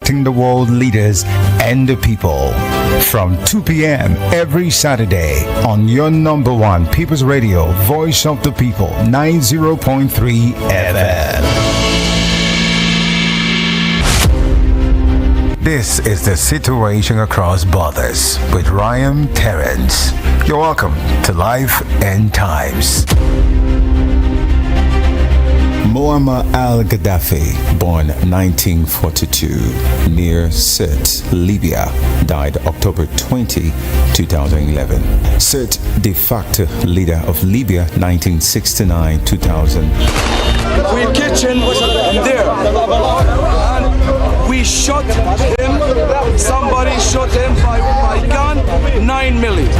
connecting the world leaders and the people. From 2 p.m. every Saturday on your number one People's Radio, Voice of the People, 90.3 FM. This is The Situation Across Borders with Ryan Terrence. You're welcome to Life and Times. Muammar al-Gaddafi, born 1942, near Sirte, Libya, died October 20, 2011. Sirte, de facto leader of Libya, 1969-2000. We kitchen there. And we shot him. Somebody shot him by gun, 9 million.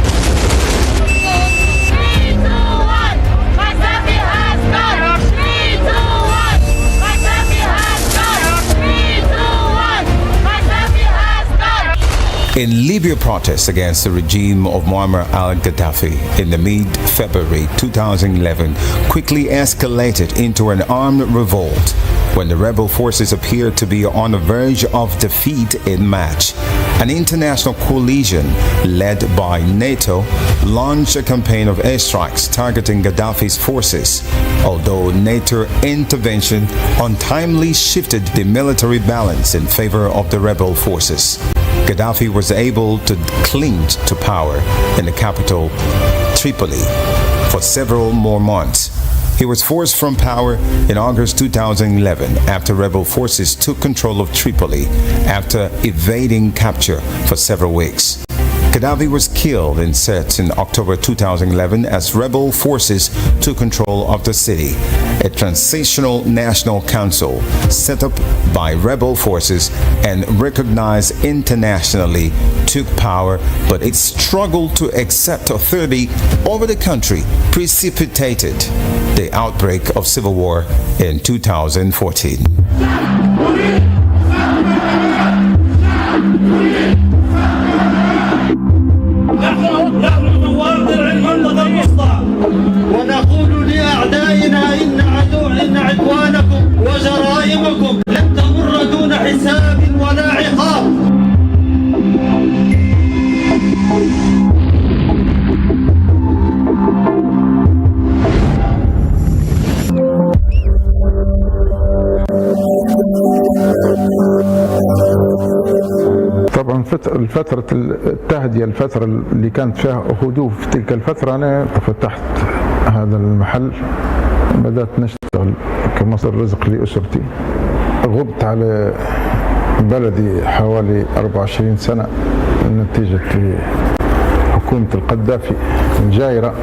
In Libya, protests against the regime of Muammar al-Gaddafi in the mid-February 2011 quickly escalated into an armed revolt when the rebel forces appeared to be on the verge of defeat in March. An international coalition led by NATO launched a campaign of airstrikes targeting Gaddafi's forces, although NATO intervention untimely shifted the military balance in favor of the rebel forces. Gaddafi was able to cling to power in the capital, Tripoli, for several more months. He was forced from power in August 2011 after rebel forces took control of Tripoli after evading capture for several weeks. Gaddafi was killed in Sirte in October 2011 as rebel forces took control of the city. A transitional national council set up by rebel forces and recognized internationally took power, but its struggle to accept authority over the country precipitated the outbreak of civil war in 2014. ونقول لأعدائنا إن عدوانكم وجرائمكم لن تمر دون حساب ولا عقاب. طبعا الفترة التهدئة، الفترة اللي كانت فيها هدوء في تلك الفترة، أنا فتحت هذا المحل، بدأت نشتغل كمصدر رزق لأسرتي. غبت على بلدي حوالي 24 سنة نتيجة حكومة القذافي الجائرة.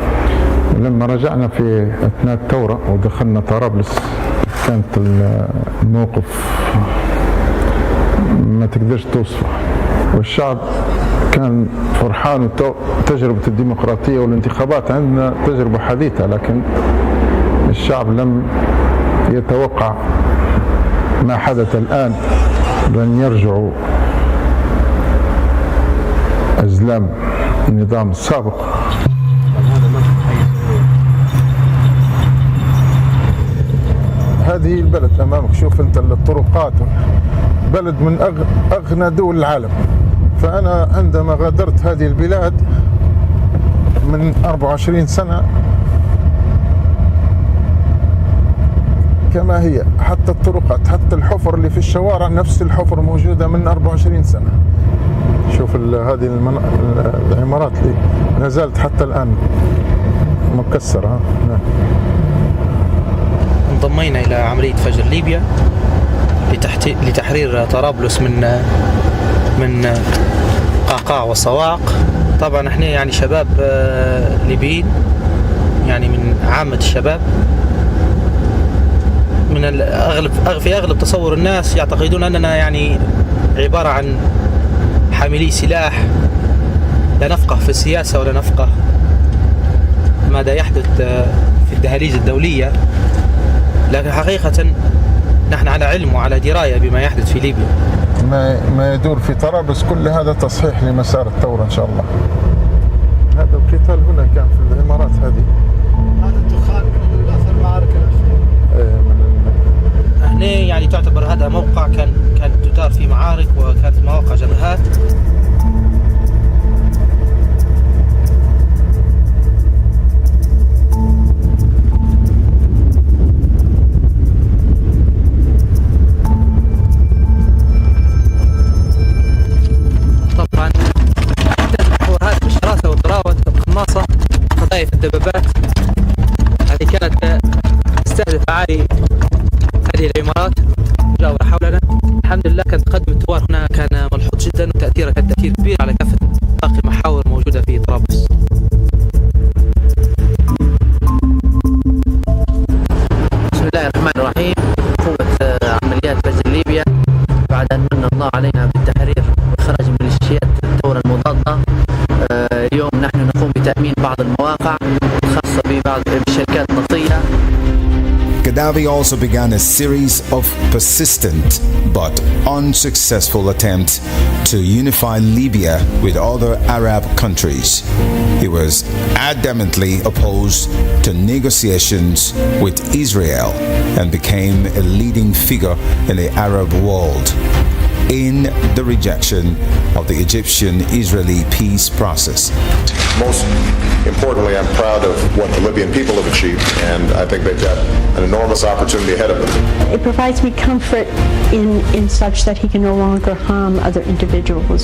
لما رجعنا في أثناء الثورة ودخلنا طرابلس كانت الموقف ما تقدرش توصفه، والشعب كان فرحان. تجربة الديمقراطية والانتخابات عندنا تجربة حديثة، لكن الشعب لم يتوقع ما حدث الآن، لن يرجعوا أزلام النظام السابق. هذه البلد أمامك، شوف أنت الطرقات، بلد من أغنى دول العالم. فأنا عندما غادرت هذه البلاد من 24 سنة كما هي، حتى الطرقات، حتى الحفر اللي في الشوارع نفس الحفر موجودة من 24 سنة. شوف هذه العمارات اللي ما زالت حتى الآن مكسرة. انضمينا إلى عملية فجر ليبيا لتحرير طرابلس من قعقاع وصواق. طبعا احنا يعني شباب ليبيين، يعني من عامة الشباب. في أغلب تصور الناس يعتقدون أننا يعني عبارة عن حاملي سلاح، لا نفقه في السياسة ولا نفقه ماذا يحدث في الدهاليز الدولية، لكن حقيقة نحن على علم وعلى دراية بما يحدث في ليبيا. ما يدور في طرابلس كل هذا تصحيح لمسار الثورة إن شاء الله. هذا القتال هنا كان في الإمارات هذه. هذا الدخان من أثر المعارك الأخيرة. سانيه يعني تعتبر هذا موقع كانت تدار فيه معارك وكانت مواقع جبهات. طبعا هذه بالشراسة والطراوة القناصة قذائف الدبابات هذه كانت تستهدف أعالي هذه العمارات المجاورة حولنا. الحمد لله كان تقدم الثوار هنا كان ملحوظ جدا وتأثيره كان تأثير كبير على كافة باقي المحاور الموجودة في طرابلس. بسم الله الرحمن الرحيم. قوة عمليات غزو ليبيا بعد أن من الله علينا بالتحرير وإخراج ميليشيات الثورة المضادة. اليوم نحن نقوم بتأمين بعض المواقع الخاصة ببعض الشركات النفطية. Gaddafi also began a series of persistent but unsuccessful attempts to unify Libya with other Arab countries. He was adamantly opposed to negotiations with Israel and became a leading figure in the Arab world in the rejection of the Egyptian-Israeli peace process. Most importantly, I'm proud of what the Libyan people have achieved, and I think they've got an enormous opportunity ahead of them. It provides me comfort in such that he can no longer harm other individuals.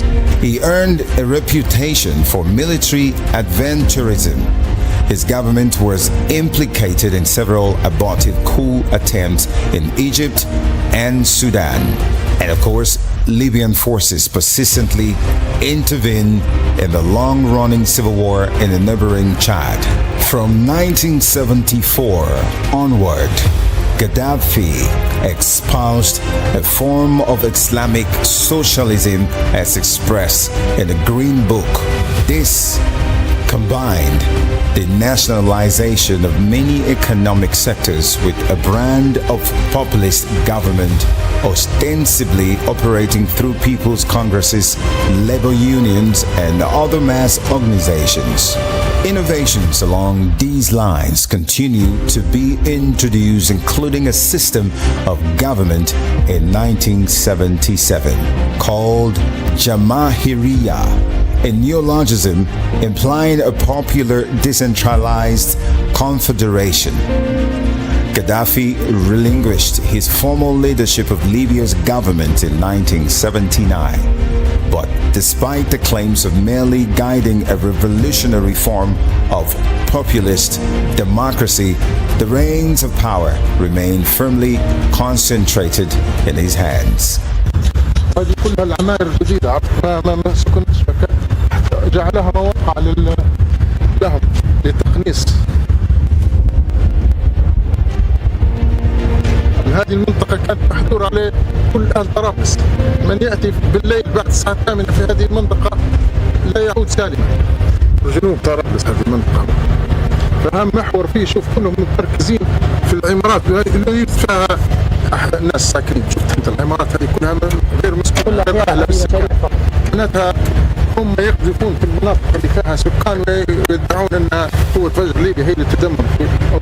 He earned a reputation for military adventurism. His government was implicated in several abortive coup attempts in Egypt and Sudan. And of course, Libyan forces persistently intervened in the long-running civil war in the neighboring Chad. From 1974 onward, Gaddafi espoused a form of Islamic socialism as expressed in the Green Book. This combined the nationalization of many economic sectors with a brand of populist government ostensibly operating through people's congresses, labor unions, and other mass organizations. Innovations along these lines continue to be introduced, including a system of government in 1977 called Jamahiriya, a neologism implying a popular decentralized confederation. Gaddafi relinquished his formal leadership of Libya's government in 1979. But despite the claims of merely guiding a revolutionary form of populist democracy, the reins of power remain firmly concentrated in his hands. هذه كلها العماير الجديدة ما سكنتش جعلها مواقع لهم للتقنيص. هذه المنطقة كانت محظور عليه كل أهل طرابلس. من يأتي بالليل بعد الساعة 8 في هذه المنطقة لا يعود سالما. جنوب طرابلس هذه المنطقة فهم محور فيه. شوف كلهم متركزين في العمارات اللي فيها الناس ساكنين. شفت انت العمارات هذه كلها غير مسكونة غير أهلها بالسكن. معناتها هم يقذفون في المناطق اللي فيها سكان ويدعون ان قوة فجر ليبيا هي اللي تدمر او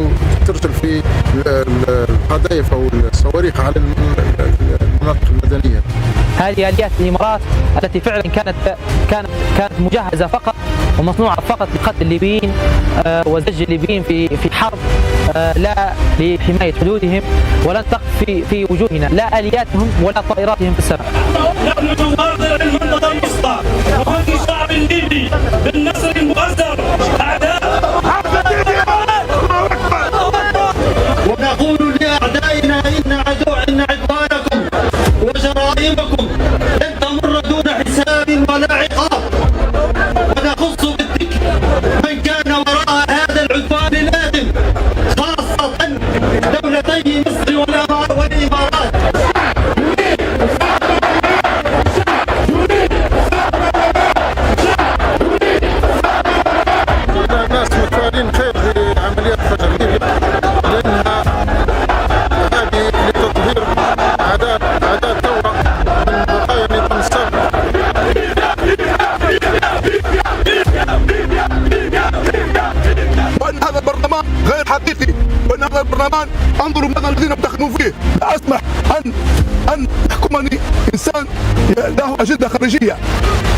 ترسل في القذائف او الصواريخ على المناطق المدنية. هذه آليات الإمارات التي فعلا كانت مجهزة فقط ومصنوعة فقط لقتل الليبيين وزج الليبيين في حرب لا لحماية حدودهم، ولن تقف في وجوهنا لا آلياتهم ولا طائراتهم في السماء. نحن نناظر المنطقة الوسطى وفي الشعب الليبي بالنصر المؤزر أعداء ونقول لأعدائنا إن عدوانكم وجرائمكم لن تمر دون حساب ولا عقاب، ونخص بالذكر من كان وراء هذا العدوان الآثم، خاصة دولتي مصر والإمارات. هذا البرلمان انظروا ماذا الذين يدخلون فيه. لا اسمح ان يحكمني انسان له اجنده خارجيه.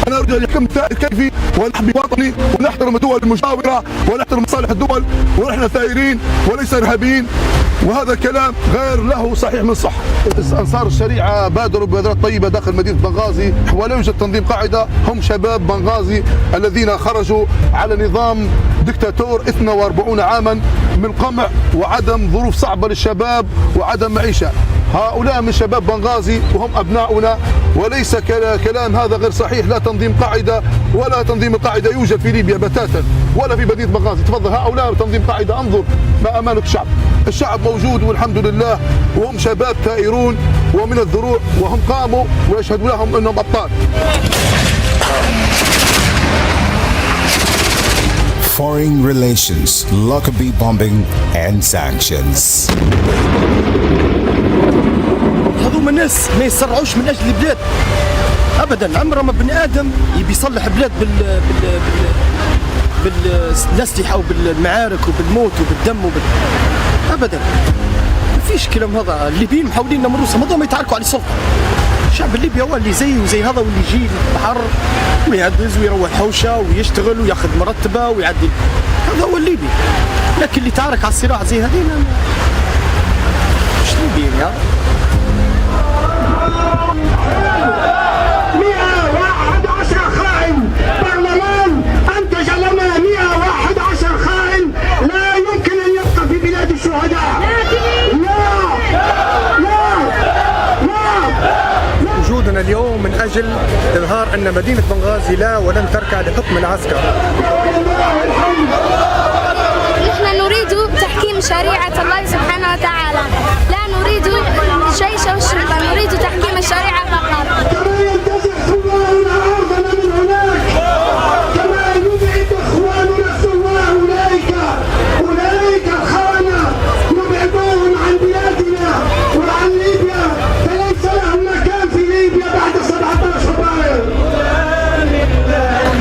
انا اريد ان يحكم كيفي ونحمي وطني ونحترم الدول المجاوره ونحترم مصالح الدول ونحن ثائرين وليس ارهابيين، وهذا كلام غير له صحيح من صح. انصار الشريعه بادروا ببادرات طيبه داخل مدينه بنغازي، ولا يوجد تنظيم قاعده، هم شباب بنغازي الذين خرجوا على نظام دكتاتور 42 عاما من قمع وعدم ظروف صعبه للشباب وعدم معيشه. هؤلاء من شباب بنغازي وهم ابناؤنا، وليس كلام هذا غير صحيح. لا تنظيم قاعده ولا تنظيم القاعده يوجد في ليبيا بتاتا ولا في مدينه بنغازي. تفضل هؤلاء تنظيم قاعده، انظر ما امالك الشعب. الشعب موجود والحمد لله، وهم شباب ثائرون ومن الذروع، وهم قاموا ويشهد لهم انهم ابطال. Foreign relations, Lockerbie bombing and sanctions. هذوما الناس ما يسرعوش من اجل البلاد ابدا. عمره ما بني ادم يبي يصلح بلاد بالاسلحه وبالمعارك وبالموت وبالدم ابدا. ما فيش كلام هذا. الليبيين محاولين نمروا ما يتعاركوا على السلطه. الشعب الليبي هو اللي زيه وزي هذا، واللي يجي البحر ويعدز ويروح حوشه ويشتغل وياخذ مرتبه ويعدي. هذا هو الليبي. لكن اللي تعارك على الصراع زي هذين مش ليبيين. يا 111 خائن. برلمان انتج لنا 111 خائن لا يمكن ان يبقى في بلاد الشهداء. وجودنا اليوم من اجل اظهار ان مدينه بنغازي لا ولن تركع لحكم العسكر. نحن نريد تحكيم شريعه الله سبحانه وتعالى، لا نريد الجيش والشرطه، نريد تحكيم الشريعه فقط. كما ينتزع ثوارنا ارضنا من هناك، كما يبعد اخواننا الثوار اولئك الخونه نبعدوهم عن بلادنا وعن ليبيا، فليس لهم مكان في ليبيا بعد 17 فبراير.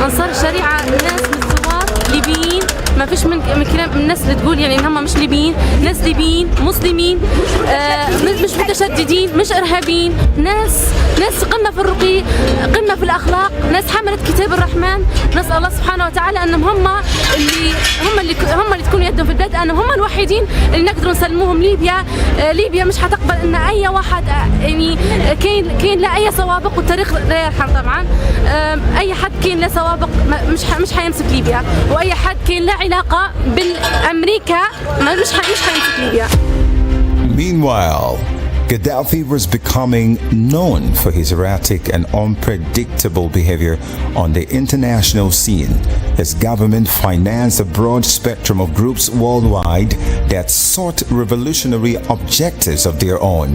انصار الشريعه ناس من الثوار ليبيين، ما فيش من كلام الناس اللي تقول يعني ان هم مش ليبيين. ناس ليبيين مسلمين، مش متشددين، مش ارهابيين، ناس قمه في الرقي، قمه في الاخلاق، ناس حملت كتاب الرحمن. نسال الله سبحانه وتعالى انهم هم اللي تكون يدهم في البلاد، انهم هم الوحيدين اللي نقدروا نسلموهم ليبيا. ليبيا مش حتقبل ان اي واحد يعني كاين لا اي سوابق، والتاريخ لا يرحم طبعا. اي حد كاين لا سوابق مش حيمسك ليبيا، واي حد كاين لا علاقه بالامريكا مش حيمسك ليبيا. Meanwhile, Gaddafi was becoming known for his erratic and unpredictable behavior on the international scene. His government financed a broad spectrum of groups worldwide that sought revolutionary objectives of their own,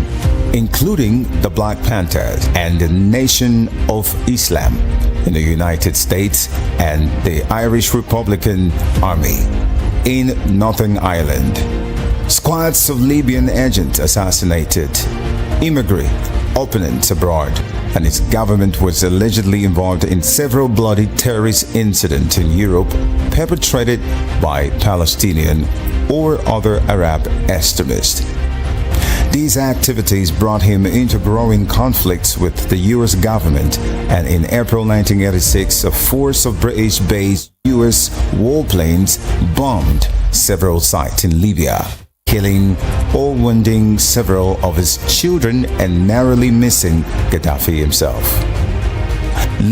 including the Black Panthers and the Nation of Islam in the United States and the Irish Republican Army in Northern Ireland. Squads of Libyan agents assassinated immigrant opponents abroad, and its government was allegedly involved in several bloody terrorist incidents in Europe perpetrated by Palestinian or other Arab extremists. These activities brought him into growing conflicts with the US government, and in April 1986, a force of British-based US warplanes bombed several sites in Libya, killing or wounding several of his children and narrowly missing Gaddafi himself.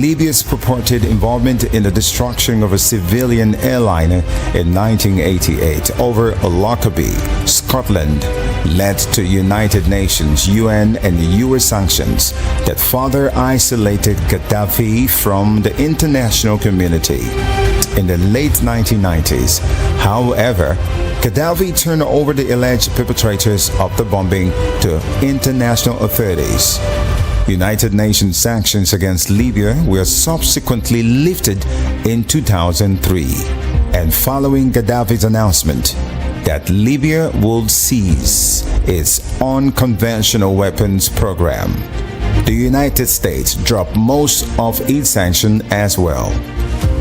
Libya's purported involvement in the destruction of a civilian airliner in 1988 over Lockerbie, Scotland, led to United Nations, UN, and US sanctions that further isolated Gaddafi from the international community. In the late 1990s, however, Gaddafi turned over the alleged perpetrators of the bombing to international authorities. United Nations sanctions against Libya were subsequently lifted in 2003, and following Gaddafi's announcement that Libya would cease its unconventional weapons program, the United States dropped most of its sanctions as well.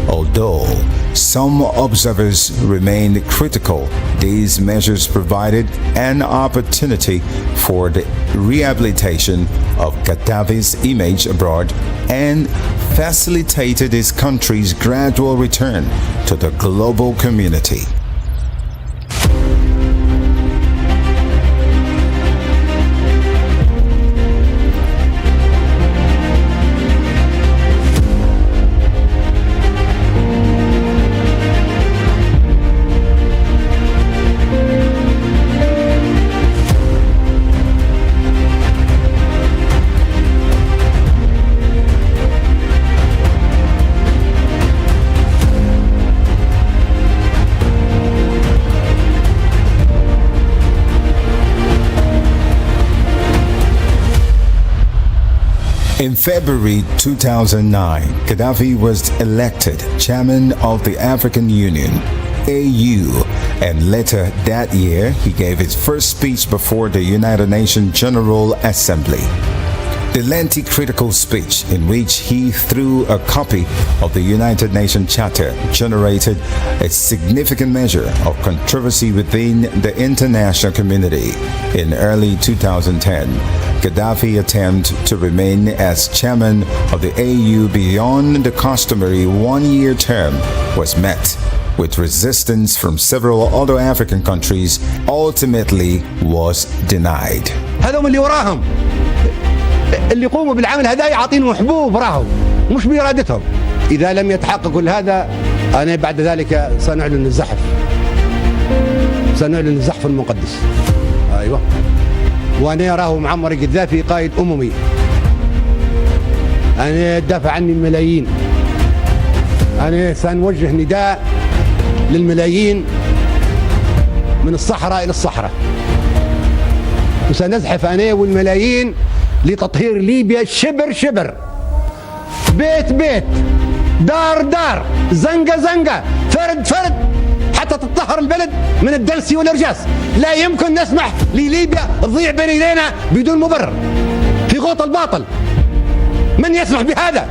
Although some observers remained critical. These measures provided an opportunity for the rehabilitation of Gaddafi's image abroad and facilitated his country's gradual return to the global community. In February 2009, Gaddafi was elected chairman of the African Union, AU, and later that year he gave his first speech before the United Nations General Assembly. The lengthy critical speech, in which he threw a copy of the United Nations Charter, generated a significant measure of controversy within the international community. In early 2010, Gaddafi's attempt to remain as chairman of the AU beyond the customary one-year term was met with resistance from several other African countries, ultimately was denied. هذول اللي وراهم اللي يقوموا بالعمل هذا يعطينهم حبوب راهم مش بإرادتهم. إذا لم يتحقق كل هذا أنا بعد ذلك سنعلن الزحف. سنعلن الزحف المقدس. أيوة. وأنا يراه معمر القذافي قائد أممي. أنا دافع عني الملايين. أنا سنوجه نداء للملايين من الصحراء إلى الصحراء. وسنزحف أنا والملايين لتطهير ليبيا شبر شبر، بيت بيت، دار دار، زنقة زنقة، فرد فرد، حتى تطهر البلد من الدنس والإرجاس. لا يمكن نسمح لليبيا تضيع بين يدينا بدون مبرر في غوط الباطل. من يسمح بهذا؟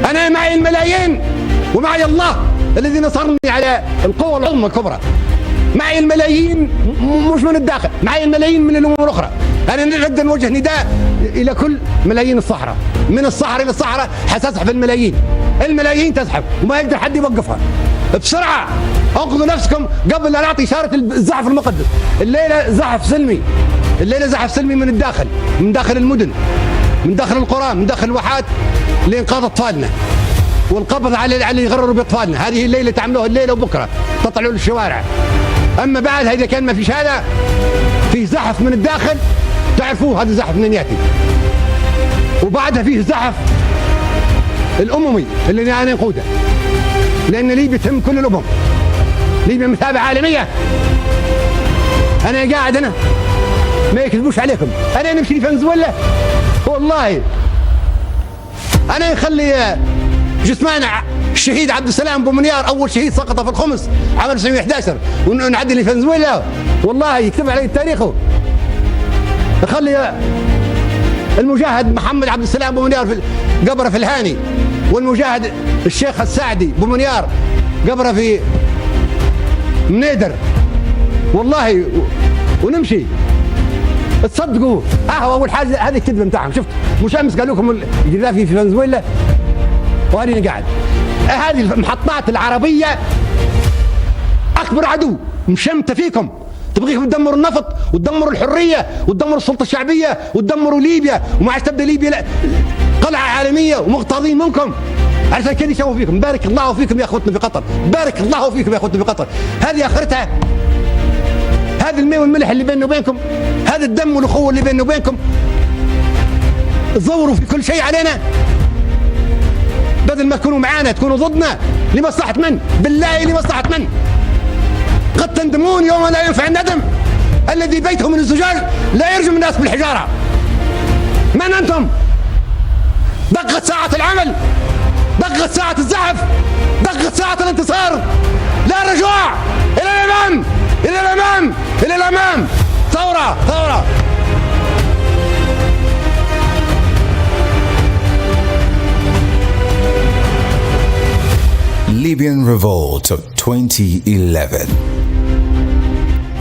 أنا معي الملايين ومعي الله الذي نصرني على القوى العظمى الكبرى. معي الملايين مش من الداخل، معي الملايين من الأمم الأخرى. أنا نريد نوجه نداء إلى كل ملايين الصحراء، من الصحراء إلى الصحراء حتزحف الملايين. الملايين تزحف وما يقدر حد يوقفها. بسرعة انقذوا نفسكم قبل لا نعطي إشارة الزحف المقدس. الليلة زحف سلمي، الليلة زحف سلمي من الداخل، من داخل المدن، من داخل القرى، من داخل الواحات لإنقاذ أطفالنا والقبض على اللي يغرروا بأطفالنا. هذه الليلة تعملوها الليلة وبكرة تطلعوا للشوارع. أما بعد إذا كان ما فيش هذا، فيه زحف من الداخل تعرفوه هذا الزحف من يأتي. وبعدها فيه زحف الأممي اللي أنا نقوده، لأن ليبيا تهم كل الأمم. ليبيا مثابة عالمية. أنا قاعد أنا ما يكذبوش عليكم، أنا نمشي لفنزويلا والله أنا يخلي جثمان الشهيد عبد السلام بومنيار أول شهيد سقط في الخمس عام 1911 ونعدي لفنزويلا والله يكتب عليه تاريخه. يخلي المجاهد محمد عبد السلام بومنيار في قبره في الهاني، والمجاهد الشيخ السعدي بومنيار قبره في منيدر والله ونمشي. تصدقوا اول حاجه هذه الكذبه بتاعهم. شفت مش امس قالوا لكم القذافي في فنزويلا وأنا قاعد. هذه المحطات العربيه اكبر عدو مشمته فيكم، تبغيكم تدمروا النفط وتدمروا الحريه وتدمروا السلطه الشعبيه وتدمروا ليبيا، وما عادش تبدا ليبيا قلعه عالميه ومغتاظين منكم. عشان كذا يسووا فيكم. بارك الله فيكم يا اخوتنا في قطر، بارك الله فيكم يا اخوتنا في قطر. هذه اخرتها، هذا الماء والملح اللي بيننا وبينكم، هذا الدم والاخوه اللي بيننا وبينكم. تزوروا في كل شيء علينا بدل ما تكونوا معانا تكونوا ضدنا. لمصلحه من؟ بالله لمصلحه من؟ قد تندمون يوم لا ينفع الندم. الذي بيته من الزجاج لا يرجم الناس بالحجاره. من انتم؟ دقت ساعه العمل، دقت ساعه الزحف، دقت ساعه الانتصار. لا رجوع، الى الامام، الى الامام، الى الامام. ثوره ثوره. Libya Libyan revolt of 2011.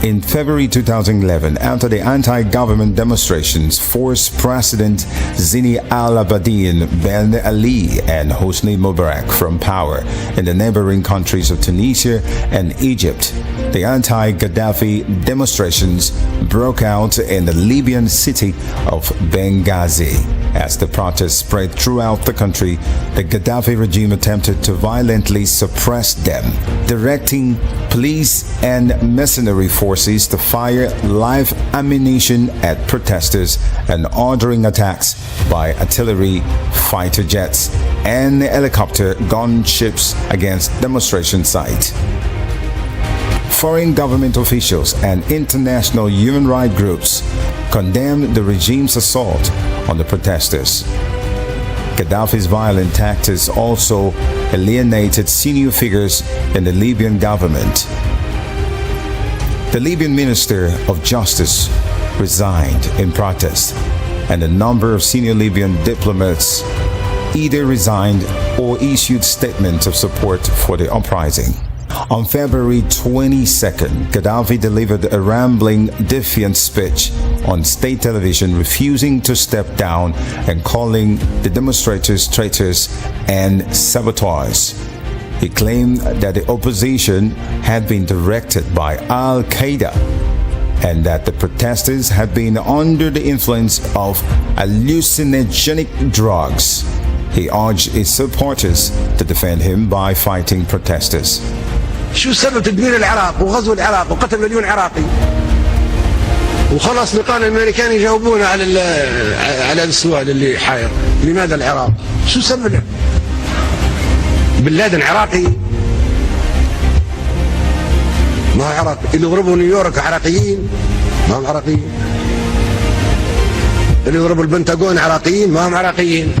In February 2011, after the anti-government demonstrations forced President Zine al-Abidine Ben Ali and Hosni Mubarak from power in the neighboring countries of Tunisia and Egypt, the anti-Gaddafi demonstrations broke out in the Libyan city of Benghazi. As the protests spread throughout the country, the Gaddafi regime attempted to violently suppress them, directing police and mercenary forces to fire live ammunition at protesters and ordering attacks by artillery, fighter jets, and helicopter gunships against demonstration sites. Foreign government officials and international human rights groups condemned the regime's assault on the protesters. Gaddafi's violent tactics also alienated senior figures in the Libyan government. The Libyan Minister of Justice resigned in protest, and a number of senior Libyan diplomats either resigned or issued statements of support for the uprising. On February 22nd, Gaddafi delivered a rambling, defiant speech on state television, refusing to step down and calling the demonstrators traitors and saboteurs. He claimed that the opposition had been directed by Al-Qaeda and that the protesters had been under the influence of hallucinogenic drugs. He urged his supporters to defend him by fighting protesters. شو سبب تدمير العراق وغزو العراق وقتل مليون عراقي؟ وخلاص لقانا الامريكان يجاوبونا على السؤال اللي حاير، لماذا العراق؟ شو سبب؟ بن لادن عراقي؟ ما هو عراقي، اللي ضربوا نيويورك عراقيين؟ ما هم عراقيين. اللي ضربوا البنتاغون عراقيين؟ ما هم عراقيين.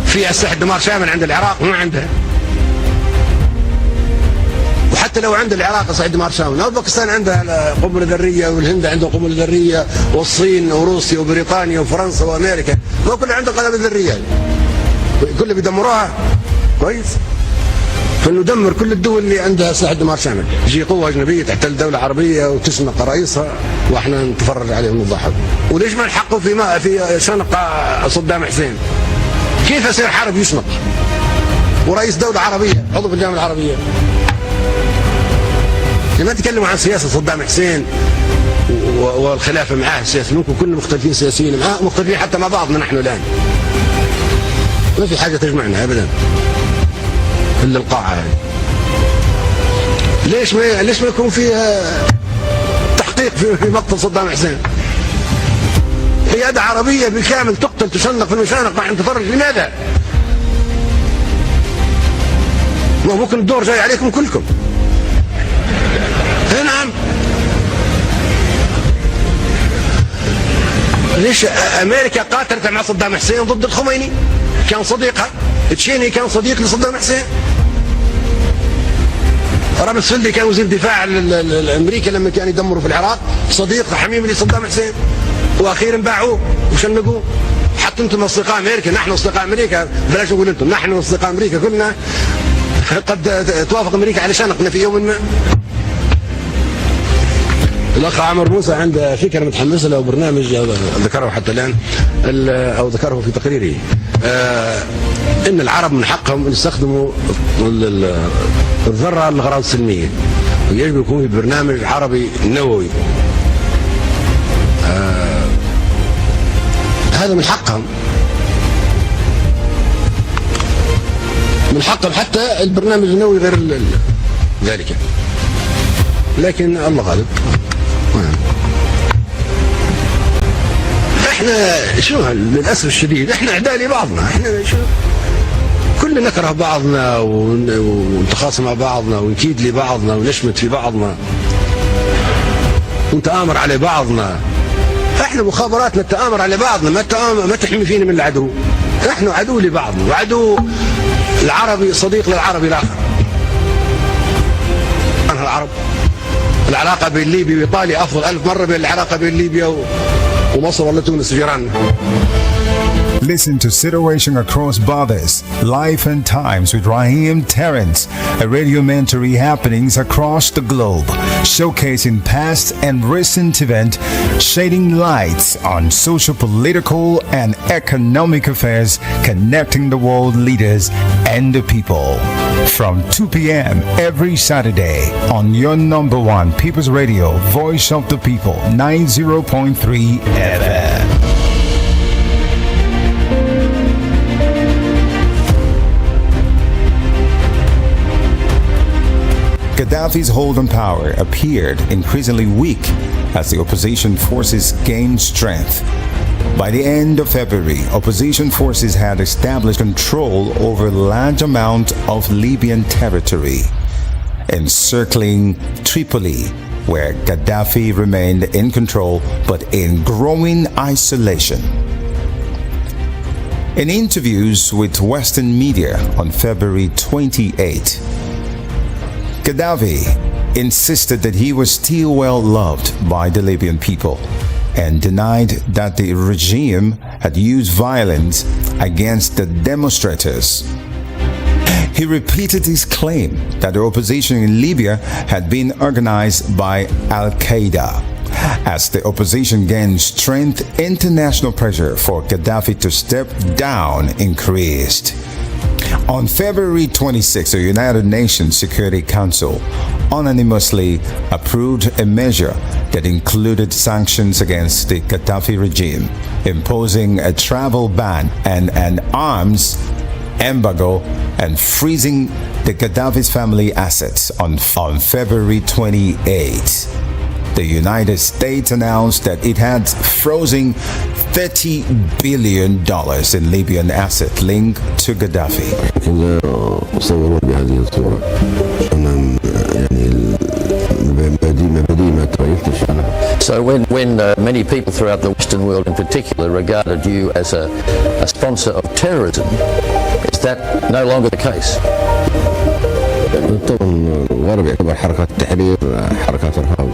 في أسلحة دمار شامل عند العراق ما عندها. وحتى لو عند العراق أسلحة دمار شامل، أو باكستان عندها قنبلة ذرية، والهند عندها قنبلة ذرية، والصين وروسيا وبريطانيا وفرنسا وأمريكا، ما كله عنده قنابل ذرية. كله بيدمروها كويس؟ فندمر كل الدول اللي عندها أسلحة دمار شامل. تجي قوة أجنبية تحتل دولة عربية وتشنق رئيسها واحنا نتفرج عليهم ونضحك. وليش ما نحققوا في شنق صدام حسين؟ كيف يصير حرب يشنق ورئيس دولة عربية عضو في الجامعة العربية؟ لما تكلموا عن سياسة صدام حسين والخلافة معاه السياسي، ممكن كنا مختلفين سياسيين معاه، مختلفين حتى مع بعضنا نحن الآن. ما في حاجة تجمعنا أبدا إلا القاعة يعني. ليش ما يكون فيها تحقيق في مقتل صدام حسين؟ قيادة عربية بالكامل تقتل تشنق في المشانق، نحن نتفرج. لماذا؟ ما ممكن الدور جاي عليكم كلكم. نعم. ليش أمريكا قاتلت مع صدام حسين ضد الخميني؟ كان صديقها. تشيني كان صديق لصدام حسين. رامز فلدي كان وزير دفاع الأمريكا لما كان يدمروا في العراق، صديق حميم لصدام حسين، واخيرا باعوه وشنقوه. حتى انتم اصدقاء امريكا، نحن اصدقاء امريكا، بلاش نقول انتم، نحن اصدقاء امريكا كلنا. قد توافق امريكا على شنقنا في يوم ما. الاخ عمر موسى عنده فكره متحمس له برنامج ذكره حتى الان او ذكره في تقريره، ان العرب من حقهم ان يستخدموا الذره للاغراض السلميه، ويجب يكون في برنامج عربي نووي. هذا من حقهم، من حقهم حتى البرنامج النووي غير ذلك، لكن الله غالب. احنا شو للاسف الشديد احنا اعداء لبعضنا، احنا شو كلنا نكره بعضنا ونتخاصم مع بعضنا ونكيد لبعضنا ونشمت في بعضنا ونتآمر على بعضنا. احنا مخابراتنا التآمر على بعضنا، ما تحمي فينا من العدو. نحن عدو لبعضنا، وعدو العربي صديق للعربي الاخر. العرب العلاقه بين ليبيا وايطاليا افضل 1000 مره من العلاقه بين ليبيا ومصر ولا تونس جيراننا. Listen to Situation Across Borders, Life and Times with Raheem Terrence, a radiomentary happenings across the globe, showcasing past and recent events, shedding lights on social, political, and economic affairs, connecting the world leaders and the people. From 2 p.m. every Saturday on your number one People's Radio, Voice of the People, 90.3 FM. Gaddafi's hold on power appeared increasingly weak as the opposition forces gained strength. By the end of February, opposition forces had established control over a large amount of Libyan territory, encircling Tripoli, where Gaddafi remained in control but in growing isolation. In interviews with Western media on February 28, Gaddafi insisted that he was still well loved by the Libyan people and denied that the regime had used violence against the demonstrators. He repeated his claim that the opposition in Libya had been organized by Al-Qaeda. As the opposition gained strength, international pressure for Gaddafi to step down increased. On February 26, the United Nations Security Council unanimously approved a measure that included sanctions against the Gaddafi regime, imposing a travel ban and an arms embargo and freezing the Gaddafi's family assets on February 28. The United States announced that it had frozen $30 billion in Libyan assets linked to Gaddafi. So when many people throughout the Western world in particular regarded you as a sponsor of terrorism, is that no longer the case? طبعا الغرب يعتبر حركات التحرير حركات ارهاب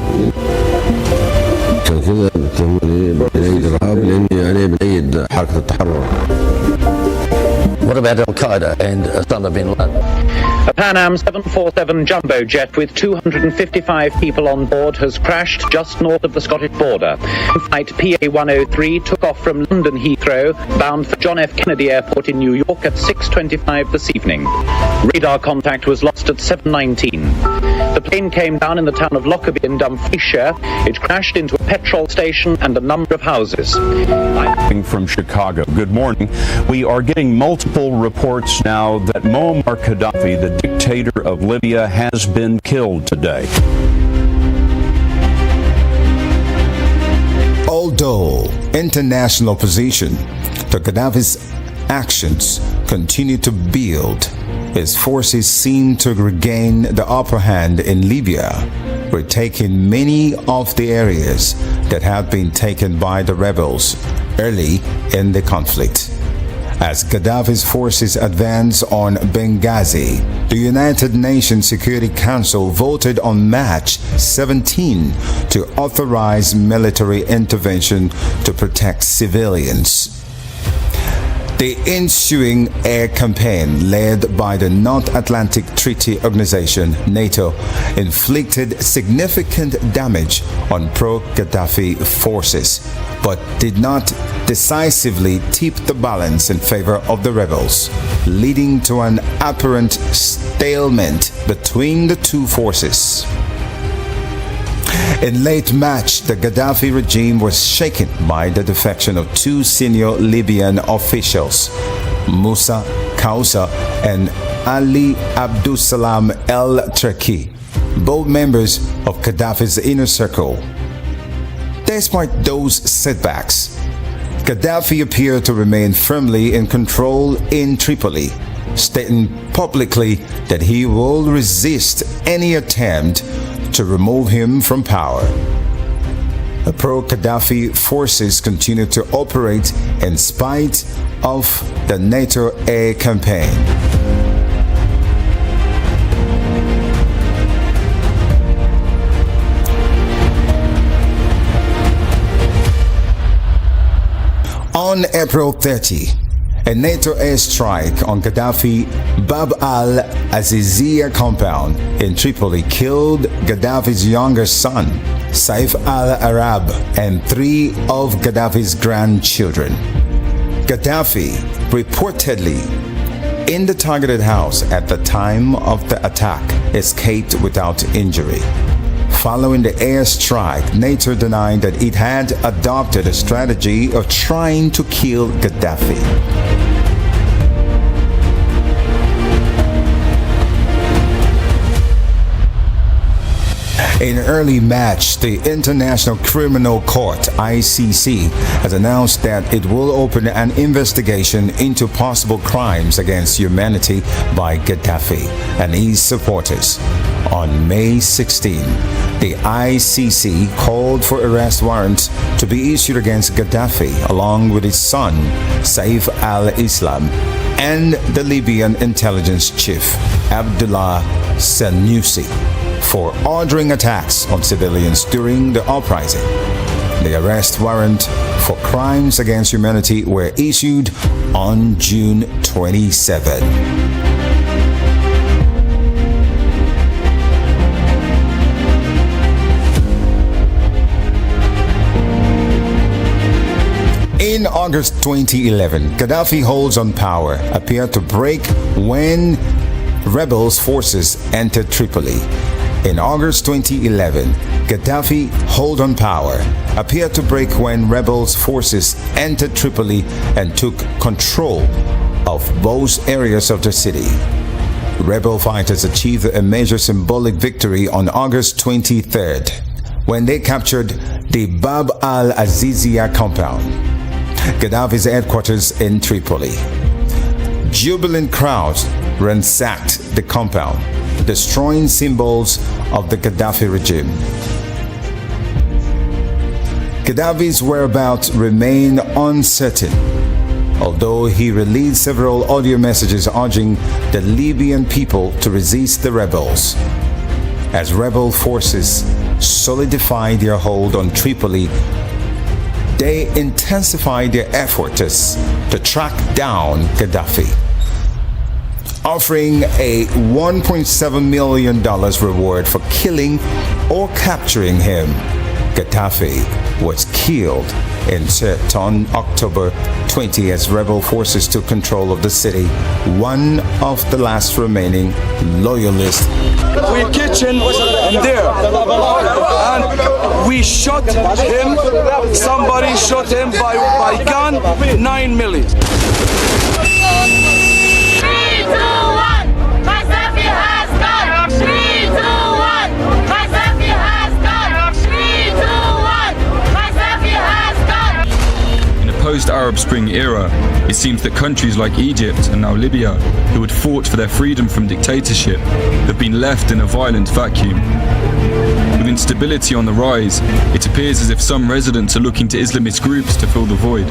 عشان كذا بتهمني بأيد الارهاب لاني يعني بأيد حركة التحرر. What about Al-Qaeda and Osama bin Laden? A Pan Am 747 jumbo jet with 255 people on board has crashed just north of the Scottish border. Flight PA-103 took off from London Heathrow, bound for John F. Kennedy Airport in New York at 6:25 this evening. Radar contact was lost at 7:19. The plane came down in the town of Lockerbie in Dumfriesshire. It crashed into a petrol station and a number of houses. From Chicago. Good morning. We are getting multiple reports now that Muammar Gaddafi, the dictator of Libya, has been killed today. Although international opposition to Gaddafi's actions continue to build, his forces seem to regain the upper hand in Libya, retaking many of the areas that had been taken by the rebels early in the conflict. As Gaddafi's forces advance on Benghazi, the United Nations Security Council voted on March 17 to authorize military intervention to protect civilians. The ensuing air campaign led by the North Atlantic Treaty Organization, NATO, inflicted significant damage on pro-Gaddafi forces, but did not decisively tip the balance in favor of the rebels, leading to an apparent stalemate between the two forces. In late March, the Gaddafi regime was shaken by the defection of two senior Libyan officials, Musa Kausa and Ali Abdussalam el-Turki, both members of Gaddafi's inner circle. Despite those setbacks, Gaddafi appeared to remain firmly in control in Tripoli, stating publicly that he will resist any attempt to remove him from power. The pro-Gaddafi forces continue to operate in spite of the NATO air campaign. On April 30, a NATO airstrike on Gaddafi Bab al-Azizia compound in Tripoli killed Gaddafi's younger son, Saif al-Arab, and 3 of Gaddafi's grandchildren. Gaddafi reportedly in the targeted house at the time of the attack escaped without injury. Following the airstrike, NATO denied that it had adopted a strategy of trying to kill Gaddafi. In early March, the International Criminal Court, ICC, has announced that it will open an investigation into possible crimes against humanity by Gaddafi and his supporters. On May 16, the ICC called for arrest warrants to be issued against Gaddafi along with his son, Saif al-Islam, and the Libyan intelligence chief, Abdullah Senussi, for ordering attacks on civilians during the uprising. The arrest warrant for crimes against humanity were issued on June 27. In August 2011, Gaddafi holds on power appeared to break when rebels forces entered Tripoli. In August 2011, Gaddafi hold on power appeared to break when rebels forces entered Tripoli and took control of both areas of the city. Rebel fighters achieved a major symbolic victory on August 23rd when they captured the Bab al-Azizia compound, Gaddafi's headquarters in Tripoli. Jubilant crowds ransacked the compound, destroying symbols of the Gaddafi regime. Gaddafi's whereabouts remain uncertain, although he released several audio messages urging the Libyan people to resist the rebels. As rebel forces solidified their hold on Tripoli, they intensified their efforts to track down Gaddafi. Offering a $1.7 million reward for killing or capturing him, Gaddafi was killed in Sirte on October 20 as rebel forces took control of the city, one of the last remaining loyalists. We kitchen in there, and we shot him. Somebody shot him by gun. 9 million. Post-Arab Spring era, it seems that countries like Egypt and now Libya, who had fought for their freedom from dictatorship, have been left in a violent vacuum. With instability on the rise, it appears as if some residents are looking to Islamist groups to fill the void.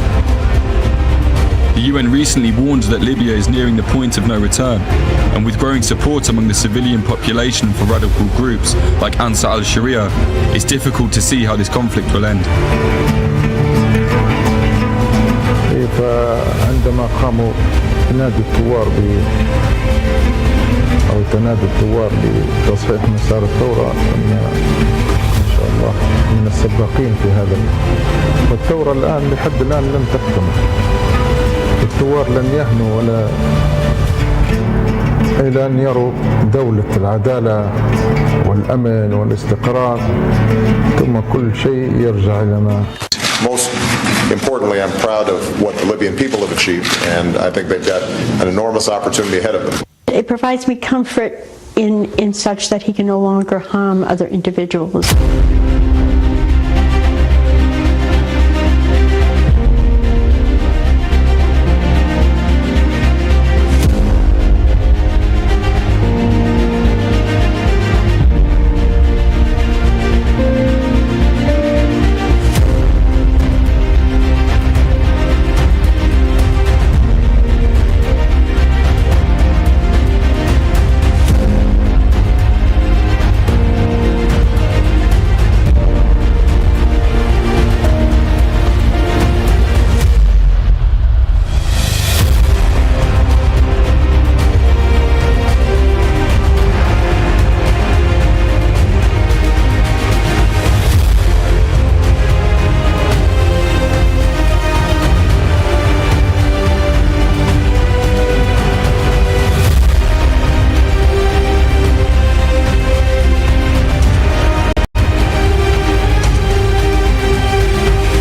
The UN recently warned that Libya is nearing the point of no return, and with growing support among the civilian population for radical groups like Ansar al-Sharia, it's difficult to see how this conflict will end. فعندما قاموا تنادوا الثوار بتصحيح مسار الثورة إن شاء الله من السباقين في هذا. والثورة الآن لحد الآن لم تكتمل. الثوار لن يهنوا ولا إلى أن يروا دولة العدالة والأمن والاستقرار ثم كل شيء يرجع إلى ما. Most importantly, I'm proud of what the Libyan people have achieved, and I think they've got an enormous opportunity ahead of them. It provides me comfort in such that he can no longer harm other individuals.